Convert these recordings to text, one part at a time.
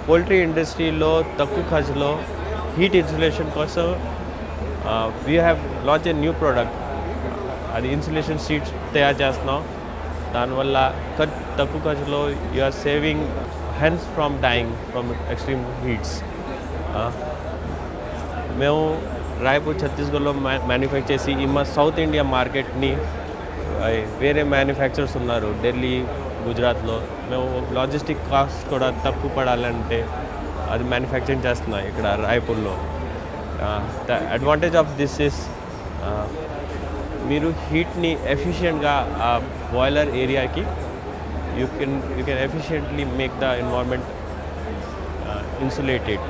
Poultry ఇండస్ట్రీలో తక్కువ ఖర్చులో హీట్ ఇన్సులేషన్ కోసం we have launch a new product. అది ఇన్సులేషన్ షీట్స్ తయారు చేస్తున్నాం. దానివల్ల తక్కువ ఖర్చులో you are saving hens from dying from extreme heats. మేము రాయ్పూర్ ఛత్తీస్గఢ్లో మ్యానుఫ్యాక్చర్ చేసి ఈ మా సౌత్ ఇండియా మార్కెట్ని వేరే మ్యానుఫ్యాక్చరర్స్ ఉన్నారు ఢిల్లీ, గుజరాత్లో. మేము లాజిస్టిక్ కాస్ట్ కూడా తక్కువ పడాలంటే అది మ్యానుఫ్యాక్చరింగ్ చేస్తున్నాం ఇక్కడ రాయ్పూర్లో. The advantage of this is మీరు హీట్ని ఎఫిషియెంట్గా ఆ బాయిలర్ ఏరియాకి you can efficiently make the environment insulated.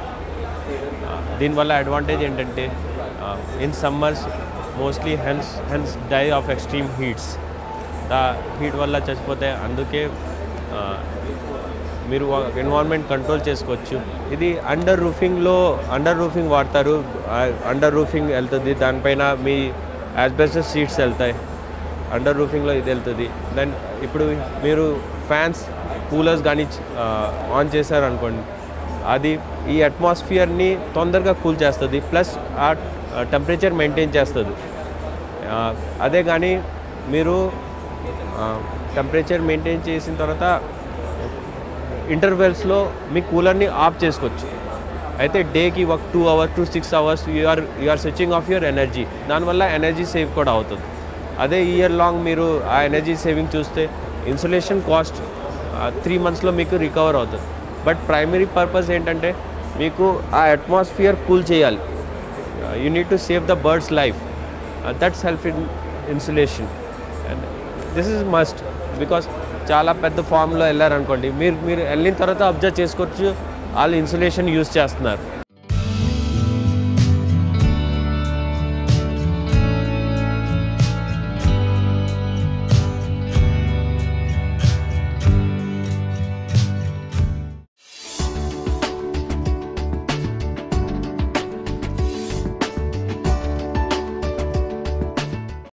దీనివల్ల అడ్వాంటేజ్ ఏంటంటే in summers mostly hens die of extreme heats. The heat వల్ల చచ్చిపోతే. అందుకే మీరు ఎన్వైర్న్మెంట్ కంట్రోల్ చేసుకోవచ్చు. ఇది అండర్ రూఫింగ్ వాడతారు. అండర్ రూఫింగ్ వెళ్తుంది, దానిపైన మీ యాస్బెస్టాస్ షీట్స్ వెళ్తాయి. అండర్ రూఫింగ్లో ఇది వెళ్తుంది. దెన్ ఇప్పుడు మీరు ఫ్యాన్స్, కూలర్స్ కానీ ఆన్ చేశారనుకోండి, అది ఈ అట్మాస్ఫియర్ని తొందరగా కూల్ చేస్తుంది, ప్లస్ ఆ టెంపరేచర్ మెయింటైన్ చేస్తుంది. అదే కానీ మీరు టెంపరేచర్ మెయింటైన్ చేసిన తర్వాత ఇంటర్వెల్స్లో మీ కూలర్ని ఆఫ్ చేసుకోవచ్చు. అయితే డేకి ఒక 2 hours to 6 hours you are switching off your energy. దానివల్ల ఎనర్జీ సేవ్ కూడా అవుతుంది. అదే ఇయర్ లాంగ్ మీరు ఆ ఎనర్జీ సేవింగ్ చూస్తే ఇన్సులేషన్ కాస్ట్ 3 monthsలో మీకు రికవర్ అవుతుంది. బట్ ప్రైమరీ పర్పస్ ఏంటంటే మీకు ఆ అట్మాస్ఫియర్ కూల్ చేయాలి. You need to save the birds life. That's help in insulation. And this is must. Because చాలా పెద్ద ఫామ్లో వెళ్ళారనుకోండి, మీరు వెళ్ళిన తర్వాత అబ్జర్వ్ చేసుకోవచ్చు వాళ్ళు ఇన్సులేషన్ యూజ్ చేస్తున్నారు.